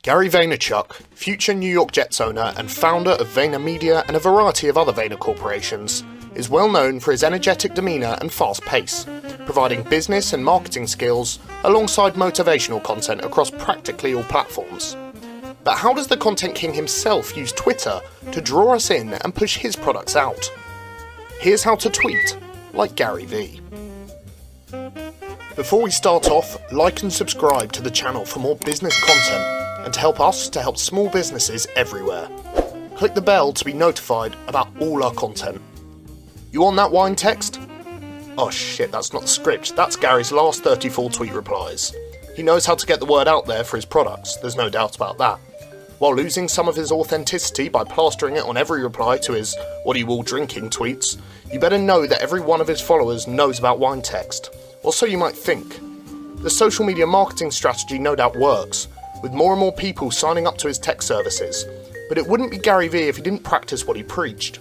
Gary Vaynerchuk, future New York Jets owner and founder of VaynerMedia and a variety of other Vayner corporations, is well known for his energetic demeanour and fast pace, providing business and marketing skills alongside motivational content across practically all platforms. But how does the content king himself use Twitter to draw us in and push his products out? Here's how to tweet like GaryVee. Before we start off, like and subscribe to the channel for more business content and to help us to help small businesses everywhere. Click the bell to be notified about all our content. You on that wine text? Oh shit, that's not the script, that's Gary's last 34 tweet replies. He knows how to get the word out there for his products, there's no doubt about that. While losing some of his authenticity by plastering it on every reply to his "what are you all drinking" tweets, you better know that every one of his followers knows about wine text, or so you might think. The social media marketing strategy no doubt works, with more and more people signing up to his tech services, but it wouldn't be GaryVee if he didn't practice what he preached.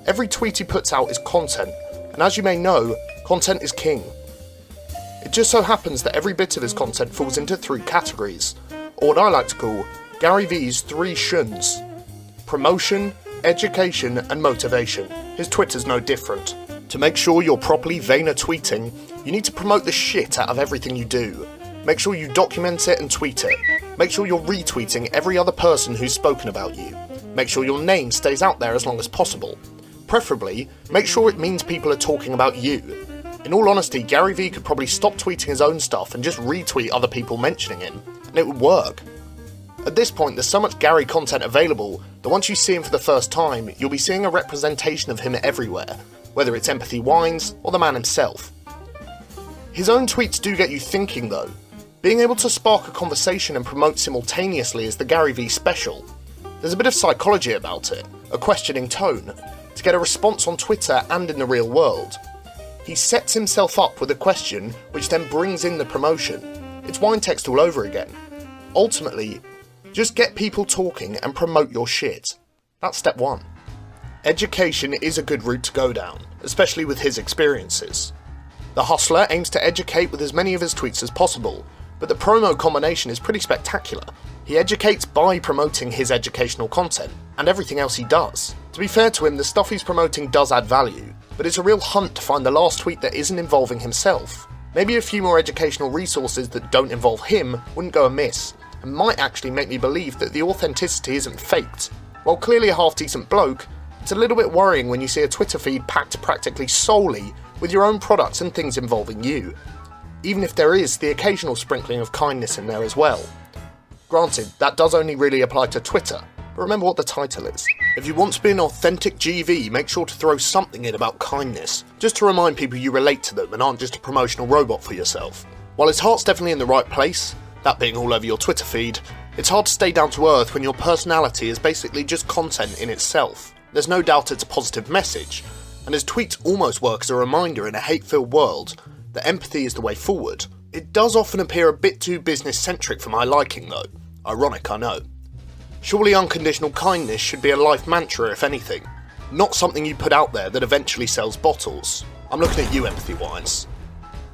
Every tweet he puts out is content, and as you may know, content is king. It just so happens that every bit of his content falls into three categories, or what I like to call GaryVee's three shuns: promotion, education, and motivation. His Twitter's no different. To make sure you're properly Vayner tweeting, you need to promote the shit out of everything you do. Make sure you document it and tweet it. Make sure you're retweeting every other person who's spoken about you. Make sure your name stays out there as long as possible. Preferably, make sure it means people are talking about you. In all honesty, GaryVee could probably stop tweeting his own stuff and just retweet other people mentioning him, and it would work. At this point, there's so much Gary content available that once you see him for the first time, you'll be seeing a representation of him everywhere, whether it's Empathy Wines or the man himself. His own tweets do get you thinking though. Being able to spark a conversation and promote simultaneously is the GaryVee special. There's a bit of psychology about it, a questioning tone, to get a response on Twitter and in the real world. He sets himself up with a question which then brings in the promotion. It's wine text all over again. Ultimately, just get people talking and promote your shit. That's step one. Education is a good route to go down, especially with his experiences. The hustler aims to educate with as many of his tweets as possible, but the promo combination is pretty spectacular. He educates by promoting his educational content, and everything else he does. To be fair to him, the stuff he's promoting does add value, but it's a real hunt to find the last tweet that isn't involving himself. Maybe a few more educational resources that don't involve him wouldn't go amiss, and might actually make me believe that the authenticity isn't faked. While clearly a half-decent bloke, it's a little bit worrying when you see a Twitter feed packed practically solely with your own products and things involving you, even if there is the occasional sprinkling of kindness in there as well. Granted, that does only really apply to Twitter, but remember what the title is. If you want to be an authentic GV, make sure to throw something in about kindness, just to remind people you relate to them and aren't just a promotional robot for yourself. While his heart's definitely in the right place, that being all over your Twitter feed, it's hard to stay down to earth when your personality is basically just content in itself. There's no doubt it's a positive message, and his tweets almost work as a reminder in a hate-filled world that empathy is the way forward. It does often appear a bit too business-centric for my liking though. Ironic, I know. Surely unconditional kindness should be a life mantra if anything, not something you put out there that eventually sells bottles. I'm looking at you, Empathy Wines.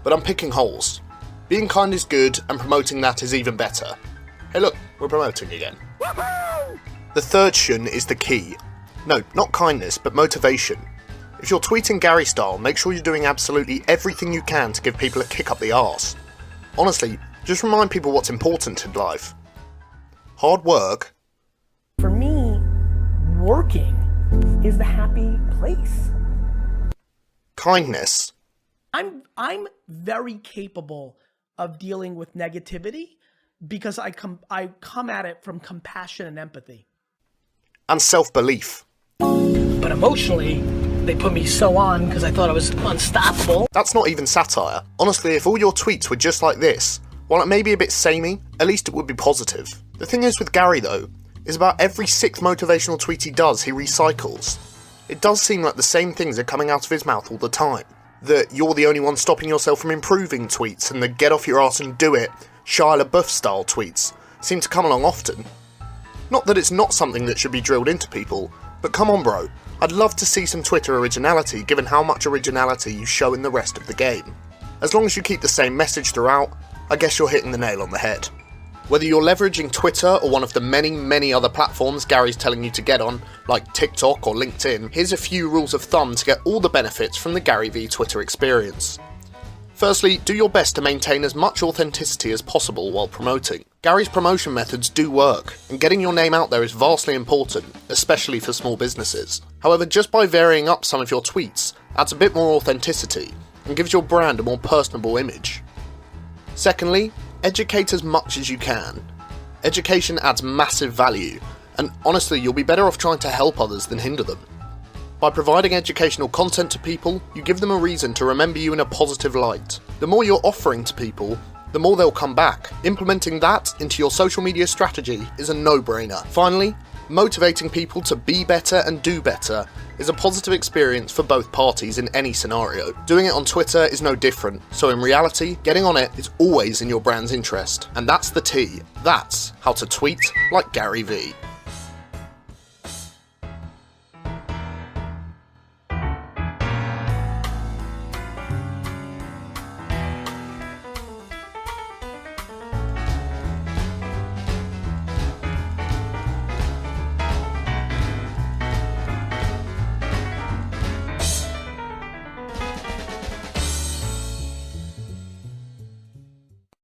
But I'm picking holes. Being kind is good, and promoting that is even better. Hey look, we're promoting again. The third shun is the key. No, not kindness, but motivation. If you're tweeting Gary style, make sure you're doing absolutely everything you can to give people a kick up the arse. Honestly, just remind people what's important in life. Hard work. For me, working is the happy place. Kindness. I'm very capable of dealing with negativity because I come at it from compassion and empathy. And self-belief. But emotionally, they put me so on because I thought I was unstoppable. That's not even satire. Honestly, if all your tweets were just like this, while it may be a bit samey, at least it would be positive. The thing is with Gary though, is about every sixth motivational tweet he does, he recycles. It does seem like the same things are coming out of his mouth all the time. That you're the only one stopping yourself from improving tweets, and the get off your ass and do it, Shia LaBeouf style tweets seem to come along often. Not that it's not something that should be drilled into people, but come on bro, I'd love to see some Twitter originality given how much originality you show in the rest of the game. As long as you keep the same message throughout, I guess you're hitting the nail on the head. Whether you're leveraging Twitter or one of the many other platforms Gary's telling you to get on, like TikTok or LinkedIn, here's a few rules of thumb to get all the benefits from the GaryVee Twitter experience. Firstly, do your best to maintain as much authenticity as possible while promoting. Gary's promotion methods do work, and getting your name out there is vastly important, especially for small businesses. However, just by varying up some of your tweets adds a bit more authenticity and gives your brand a more personable image. Secondly, educate as much as you can. Education adds massive value, and honestly, you'll be better off trying to help others than hinder them. By providing educational content to people, you give them a reason to remember you in a positive light. The more you're offering to people, the more they'll come back. Implementing that into your social media strategy is a no-brainer. Finally, motivating people to be better and do better is a positive experience for both parties in any scenario. Doing it on Twitter is no different, so in reality, getting on it is always in your brand's interest. And that's the T. That's how to tweet like GaryVee.